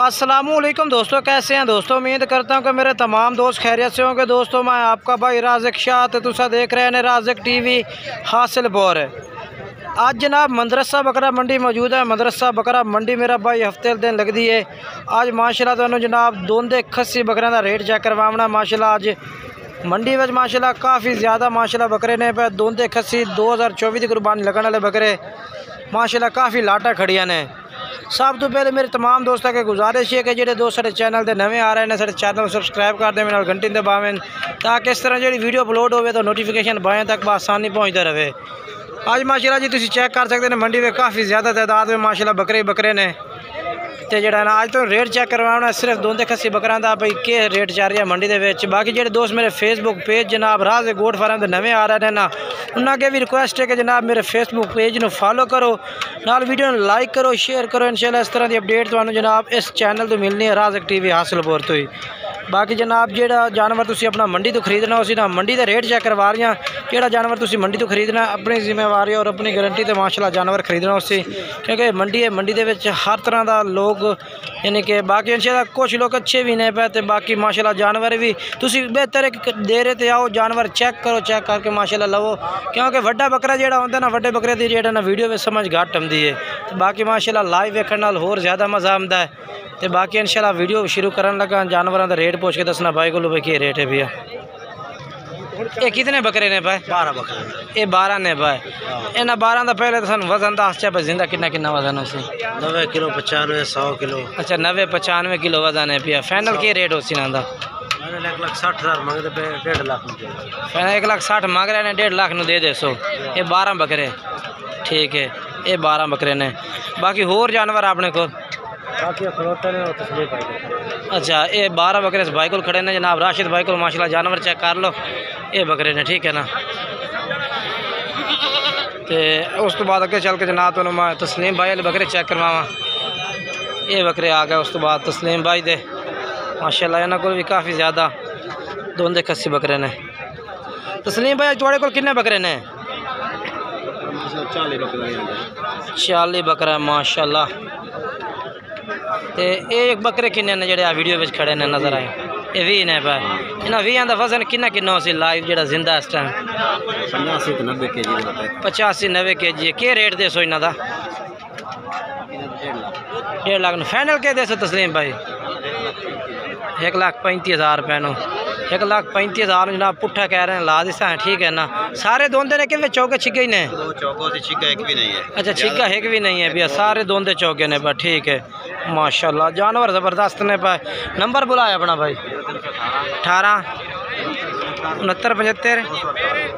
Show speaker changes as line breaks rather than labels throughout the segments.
अस्सलामुअलैकुम दोस्तों, कैसे हैं दोस्तों। उम्मीद करता हूं कि मेरे तमाम दोस्त खैरियत से होंगे। दोस्तों मैं आपका भाई राज़िक शाह, तो तुसा देख रहे हैं राज़िक टीवी हासिलपुर। आज जनाब मदरसा बकरा मंडी मौजूद है। मदरसा बकरा मंडी मेरा भाई हफ्ते दिन लगती है। आज माशाल्लाह तुहानू जनाब दोंदे खस्सी बकरियां दा रेट चेक करवाना। माशाल्लाह आज मंडी में माशाल्लाह काफ़ी ज़्यादा माशाल्लाह बकरे ने पे दोंदे खस्सी 2024 की कुर्बानी लगने वाले बकरे माशाल्लाह काफ़ी लाटा खड़िया ने। सब तो पहले मेरे तमाम दोस्तों के गुजारिश है कि जो दोस्त सारे चैनल से नवे आ रहे हैं सारे चैनल सबसक्राइब कर दें, मेरे घंटी दबावें ताकि इस तरह जी वीडियो अपलोड हो तो नोटिफिकेशन बाएँ तक आसानी पहुँचता रहे। आज माशाल्लाह जी तुम चेक कर सकते हैं मंडी में काफ़ी ज़्यादा तादाद में माशाल्लाह बकरे ने। तो जोड़ा ना अज तो रेट चेक करवाना सिर्फ दोंदे खस्सी बकरा का भाई के रेट चल रहा है मंडी के। बाकी जो दोस्त मेरे फेसबुक पेज जनाब राज़िक गोट फार्म के नवे आ रहे हैं ना, उन्होंने भी रिक्वेस्ट है कि जनाब मेरे फेसबुक पेज को फॉलो करो, नाल वीडियो लाइक करो, शेयर करो। इंशाल्लाह इस तरह की अपडेट तो जनाब इस चैनल तो मिलनी है राज़िक टीवी हासिलपुर तो ही। बाकी जनाब जो जानवर तुम अपना मंडी तो खरीदना उसी ना मंडी का रेट चेक करवा रही हैं। जोड़ा जानवर तुम मंडी तो खरीदना अपनी जिम्मेवारी और अपनी गारंटी तो माशाल्लाह जानवर खरीदना उसी, क्योंकि मंडी है मंडी के हर तरह का लोग यानी कि बाकी इंशाल्लाह कुछ लोग अच्छे भी नहीं पे तो बाकी माशाल्लाह जानवर भी तुम बेहतर दे रहे थे। आओ जानवर चेक करो, चेक करके माशाल्लाह लवो, क्योंकि वड्डा बकरा जो होंगे ना वड्डे बकरे की रेट ना वीडियो में समझ घट आती है। तो बाकी माशाल्लाह लाइव वेखण नाल होर ज़्यादा मज़ा आता है। तो बाकी इंशाल्लाह वीडियो शुरू करन लगा जानवरों का रेट पूछ के दसना भाई को भाई क्या रेट है भैया। ये कितने बकरे ने पाए? 12 बकरे। ये 12 ने पाए। इन्हें 12 का पहले तो सू वजन दस चा जिंदा कितना वजन उसी?
90 किलो 95 100 किलो।
अच्छा 90 95 किलो वजन है पिया। फाइनल क्या रेट उसी ना?
1,60,000 मंगते पे 1.5 लाख।
फाइनल 1,60,000 मांग रहे हैं, 1.5 लाख दे दे सो। ये 12 बकरे ठीक है, ये 12 बकरे ने। बाकी होर जानवर अपने को? अच्छा ये 12 बकरे भाई को खड़े ने जनाब राशिद भाई को माशाल्लाह जानवर चेक कर लो। ये बकरे ने ठीक है ना। तो उस तो बाद अगे चल के जनाब तो मैं तस्लीम भाई वाले बकरे चेक करवावा। ये बकरे आ गए उस तो बाद तस्लीम भाई दे माशाल्लाह इन्होंने को भी काफ़ी ज़्यादा दोंदे खस्सी बकरे ने। तस्लीम भाई थोड़े को कितने बकरे ने? 40 बकरा माशाल्लाह। तो एक बकरे किन्ने ने जोड़े वीडियो में खड़े ने नज़र आए? ये 20 ने पाए। इन्हें 20 का वजन किन्ना सी लाइव जो जिंदा इस टाइम? 85-90 kg। क्या रेट दे सो इन्हों का? 1.5 लाख। फाइनल क्या दे सो तस्लीम भाई? 1,35,000 रुपये नो। 1,35,000 जनाब पुट्ठा कह रहे हैं ला दिसा है ठीक है ना। सारे दोंदे ने कि चौके छिके ही ने?
छिका एक भी नहीं है। अच्छा
छिका एक भी नहीं है भैया, सारे दोंदे चौके ने पर ठीक है माशाल्लाह जानवर ज़बरदस्त ने पाए। नंबर बुलाया अपना भाई? 18 69 75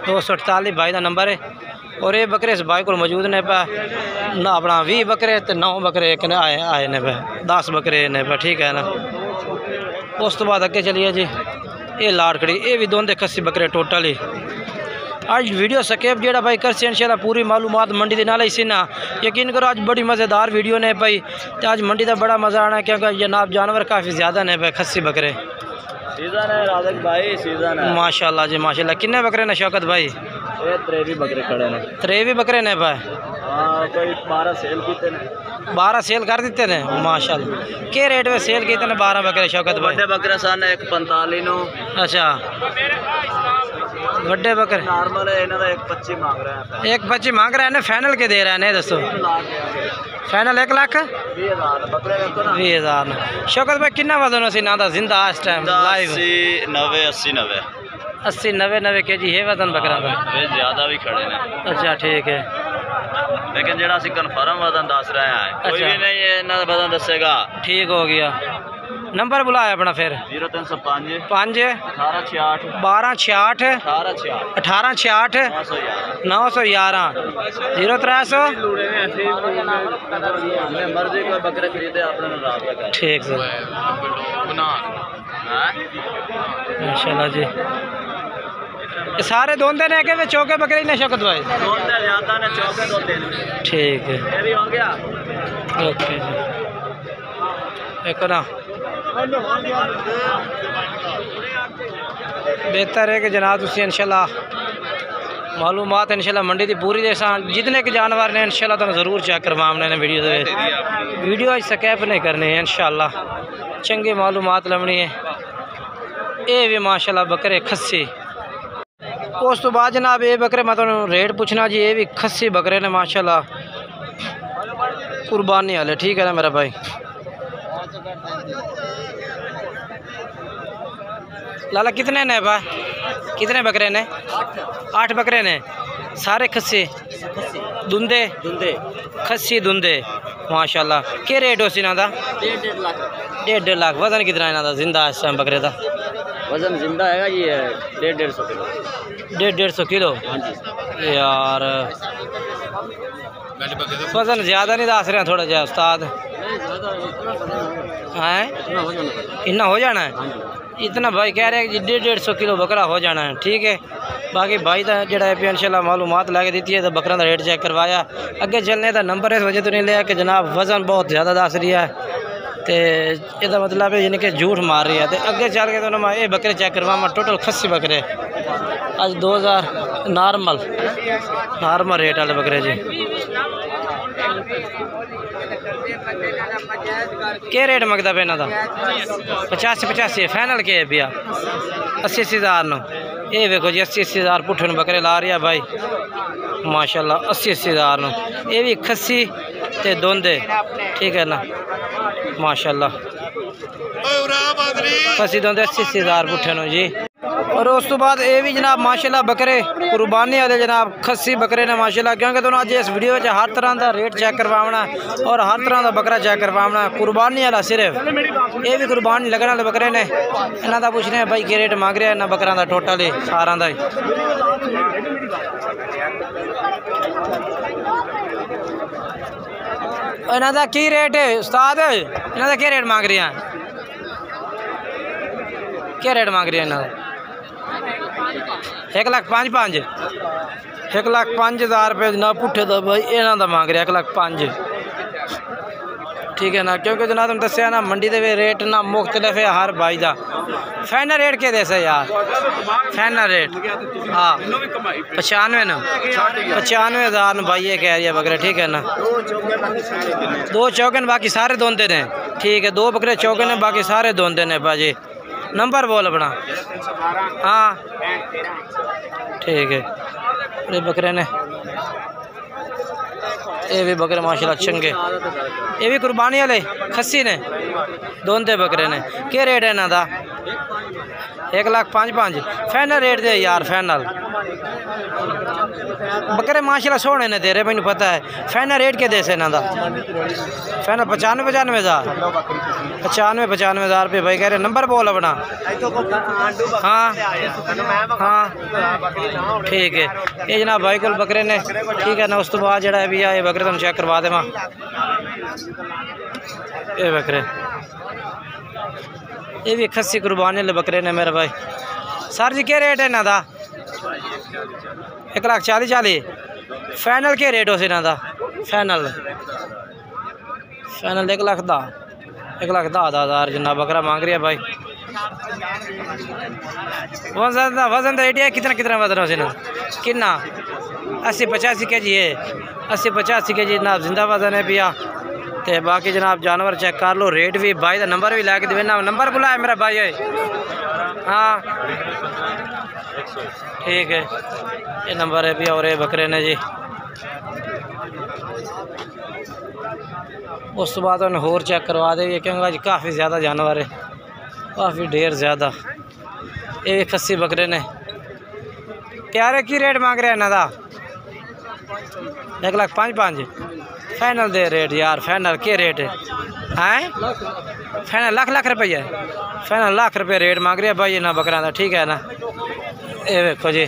248 भाई का नंबर है। और ये बकरे इस भाई को मौजूद ने पे ना अपना 20 बकरे तो 9 बकरे एक ने आए ने पे 10 बकरे ने पे ठीक है ना। उस तो बाद अगे चलिए जी। ये लाड़ खड़ी ये भी दोंदे खस्सी बकरे टोटल ही। आज वीडियो स्केप जोड़ा भाई कर से इंशाल्लाह पूरी मालूमात मंडी के नाल ही ना। यकीन करो आज बड़ी मज़ेदार वीडियो ने भाई। तो आज मंडी का बड़ा मज़ा आना क्योंकि जनाब जानवर काफ़ी ज़्यादा ने भाई खस्सी बकरे।
सीजन है राज़िक भाई, सीजन है
माशाल्लाह जी माशाल्लाह। किन्ने बकरे ने शौकत भाई?
23 बकरे खड़े ने।
23 बकरे ने भाई।
हाँ कोई 12 सेल किते ने।
12 सेल कर दिते ने माशाल्लाह। क्या रेट में सेल किते ने 12 बकरे शौकत भाई?
बड़े बकरे सन 1,45 नो।
अच्छा बड़े बकरे
नॉर्मल है इन्हों 1,25 मांग रहे हैं।
1,25 मांग रहे हैं। फाइनल के दे रहे हैं दसो? फाइनल 1,20,000
बकरे
20,000। शौकत भाई कितना वजन उसी ना जिंदा इस टाइम लाइव? 80-90 kg है वजन बकरा का।
ज़्यादा भी खड़े ने। अच्छा
ठीक है,
लेकिन जो कन्फर्म वजन दस रहे हैं कोई भी नहीं है इन्हों वजन दसेगा। ठीक
हो गया। नंबर बुलाया अपना फिर?
0305
5
1866
1266 1866 911 0300
मर्जी कोई बकरे खरीदे अपने
ठीक है माशाल्लाह जी। सारे दोंदे ने के चौके बकरे ने शौकत भाई? ठीक है ओके जी। एक ना बेहतर है कि जनाब तुम इंशाल्लाह मालूमात इंशाल्लाह मंडी की पूरी देसा जितने के जानवर ने इंशाल्लाह तो जरूर चेक करवाने ने वीडियो स्कैप नहीं करनी है इंशाल्लाह चंगी मालूमात लभनी है। ये भी माशाल्लाह बकरे खस्सी। उस तो बाद जनाब ये बकरे मैं तो रेट पूछना जी, ये भी खस्सी बकरे ने माशाल्लाह कुर्बानी वाले, ठीक है ना मेरा भाई। लाला कितने ने बा, कितने बकरे ने? 8 बकरे ने, सारे खस्सी दुंदे खस्सी दुंदे माशाल्लाह। क्या रेट हो इन्हों का? 1.5 लाख। वजन कितना इन्हों का जिंदा इस टाइम बकरे का?
वजन जिंदा है जी 150 किलो।
150 किलो यार, वजन ज़्यादा नहीं दस रहे थोड़ा जहा उस्ताद? हैं इतना हो जाना है? इतना भाई कह रहे हैं कि 150 किलो बकरा हो जाना है, ठीक है। बाकी भाई का जोड़ा है इंशाल्लाह मालूमात लैके दी है तो बकरा का रेट चेक करवाया। अगे चलने का नंबर इस वजह तो नहीं लिया कि जनाब वजन बहुत ज़्यादा दस रही है तो यदा मतलब है यानी कि झूठ मार रही है। तो अगे चल के तो मैं ये बकरे चेक करवावा टोटल खस्सी बकरे अज 2000 नॉर्मल रेट वाले बकरे जी। क्या रेट मंगता पे इन्हों का? 85 फाइनल के है भैया? 80 हज़ार नो। ये देखो जी 80 हज़ार पुट्ठे बकरे ला रही है भाई माशाल्लाह। 80 हज़ार नो। ये भी खस्सी ते दोंदे, ठीक है ना माशाल्लाह। खस्सी दोंदे 80 हज़ार पुट्ठे नो जी। और उस तो बाद ये भी जनाब माशाल्लाह बकरे कुर्बानी वाले जनाब खस्सी बकरे ने माशाल्लाह, क्योंकि तुम अज इस वीडियो में हर तरह का रेट चेक करवाना और हर तरह का बकरा चेक करवाना। कुर्बानी वाला सिर्फ ये भी कुर्बानी लगने वाले बकरे ने। इन्हों का पूछने भाई क्या रेट मांग रहे हैं इन्होंने बकरा का टोटल ही सारा का ही? इन्हों का की रेट है उस्ताद? इन्हों का क्या रेट मांग रहे हैं? क्या रेट मांग रहे हैं इन्हों? 1,05,500 1,05,000 रुपये जनाब पुट्ठे तो भाई इन्हों का मांग रहा 1,05,000, ठीक है ना। क्योंकि जनाब तुम दसिया ना मंडी के रेट ना मुख्तलिफ है हर भाई का। फाइनल रेट क्या दे यार? फाइनल रेट हाँ 95,000 भाई ये कह रही है बकरे, ठीक है ना। 2 चौकन बाकी सारे दोंदे ने, ठीक है। 2 बकरे चौकन ने बाकी सारे दोंदे ने भाजी। नंबर बोल अपना। हाँ ठीक है। ये बकरे ने ये भी बकरे माशाल्लाह चंगे, ये भी कुर्बानी वाले खस्सी ने दोंदे बकरे ने। क्या रेट है इन्हों का? 1,05,500 फाइनल रेट दे यार। फाइनल बकरे माशाल्लाह सोने ने तेरे मैंने पता है। फाइनल रेट क्या दे इन्हों का? फाइनल 95,000 रुपये भाई कह रहे। नंबर बोल अपना। हाँ हाँ ठीक है। ये जनाब भाई को बकरे ने, ठीक है ना। उस तो बाद जरा भी ये बकरे तुम चेक करवा देव। ये बकरे ये भी खस्सी कुर्बानी वाले बकरे ने मेरे भाई। सर जी क्या रेट है इन्हों का? 1,40,000 फाइनल क्या रेट हो इन्हों का? फाइनल 1,10,000 जिन्ना बकरा मांग रही है भाई। वजन रेट है कितना वजन हो इन्हों कितना? 80-85 के जी है। 80-85 के जी जनाब जिंदा वजन है भैया। तो बाकी जनाब जानवर चेक कर लो। रेट भी भाई का नंबर भी लैके देना। नंबर बुलाया मेरा भाई है। हाँ ठीक है। ये नंबर है भी। और ये बकरे ने जी। उस तो बाद उन्हें होर चेक करवा देंगे क्योंकि आज काफ़ी ज़्यादा जानवर है, काफ़ी ढेर ज़्यादा। ये खस्सी बकरे ने। प्यारे की रेट मांग रहे हैं इन्हों का? 1,05,500 फाइनल दे रेट यार। फाइनल क्या रेट है? हैं फाइनल लाख रुपये है। फाइनल लाख रुपये रेट मांग रहे हैं भाई इन्होंने बकरा का, ठीक है ना। ये देखो जी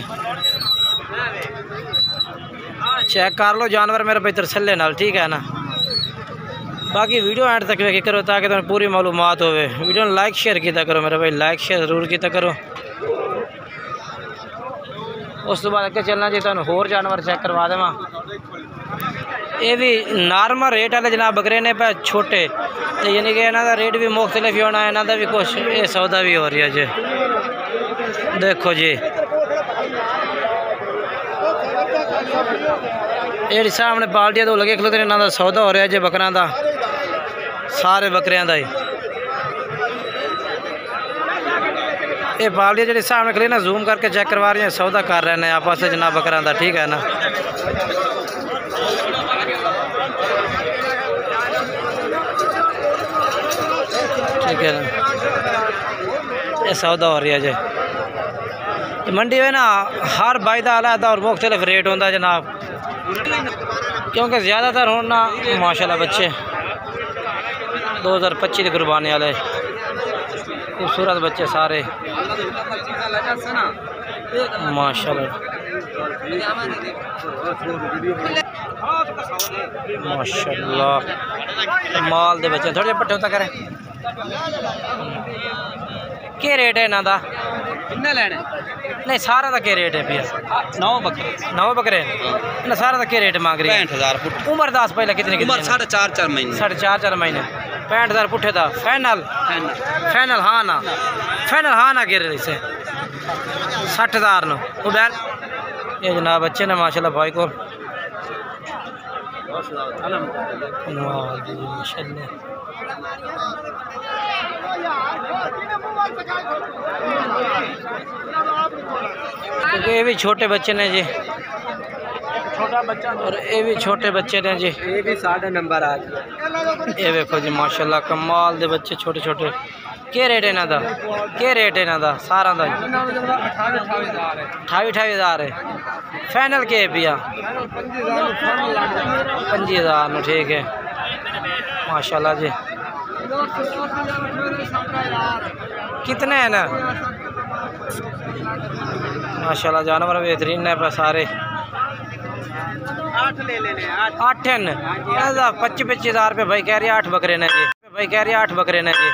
चेक कर लो जानवर मेरे भाई तसल्ले नाल, ठीक है ना। बाकी वीडियो एंड तक वेखी करो ताकि तुम्हें पूरी मालूमात हो। वीडियो लाइक शेयर किया करो मेरे भाई, लाइक शेयर जरूर किया करो। उस तो बाद अगर चलना जी तुम होर जानवर चेक करवा देव। ये भी नॉर्मल रेट वाले जनाब बकरे ने पे छोटे, तो यानी कि इन्हों का रेट भी मुख्तलिफ ही होना है। इन्हों का भी कुछ ये सौदा भी हो रही है जी। देखो जी ये सामने बाल्टियां दो लगे खलोते इन्हों का सौदा हो रहा जी बकरियां का, सारे बकरियां का ही। ये बाल्टियां जी सामने खड़ी ना जूम करके चेक करवा रही हैं, सौदा कर रहे हैं आपस में जनाब बकरियां का, ठीक है ना। ठीक है ना, ये सौदा हो रही है जी। मंडी में ना हर बाई का अलग और मुख्तलिफ रेट होता जनाब, क्योंकि ज़्यादातर हो ना माशाल्लाह बच्चे 2025 की कुर्बानी वाले खूबसूरत बच्चे सारे माशाल्लाह माशाल्लाह। माल दे बच्चे थोड़े पट्टे होता करें। क्या रेट है इन्हों का? नहीं सारा का क्या रेट है भैया? 9 बकरे ना सारा का क्या रेट मांग रही है? 65,000। उम्र दस पहले कितनी? उम्र 4.5 महीने। 4.5 महीने 65,000 पुठे था। फाइनल फाइनल हाँ ना, फाइनल हाँ ना गिर रही से 60,000 नो उबैल। ये जनाब बच्चे ने माशाल्लाह भाई को क्योंकि ये भी छोटे बच्चे ने जी, छोटा बच्चा और ये भी छोटे बच्चे ने जी, ये भी 60 नंबर आ गए। ये देखो जी माशाल्लाह कमाल दे बच्चे छोटे छोटे। क्या रेट है इन्हों का? क्या रेट है इन्हों का सारा का? 28,000 है। फाइनल के है भैया? 25,000 ठीक है माशाल्लाह जी। कितने हैं ना माशाल्लाह, जानवर बेहतरीन है सारे। 8 ले लेने 8 25,000 रुपये भाई कह रही है। 8 बकरे ने जी, भाई कह रही है 8 बकरे ने जी।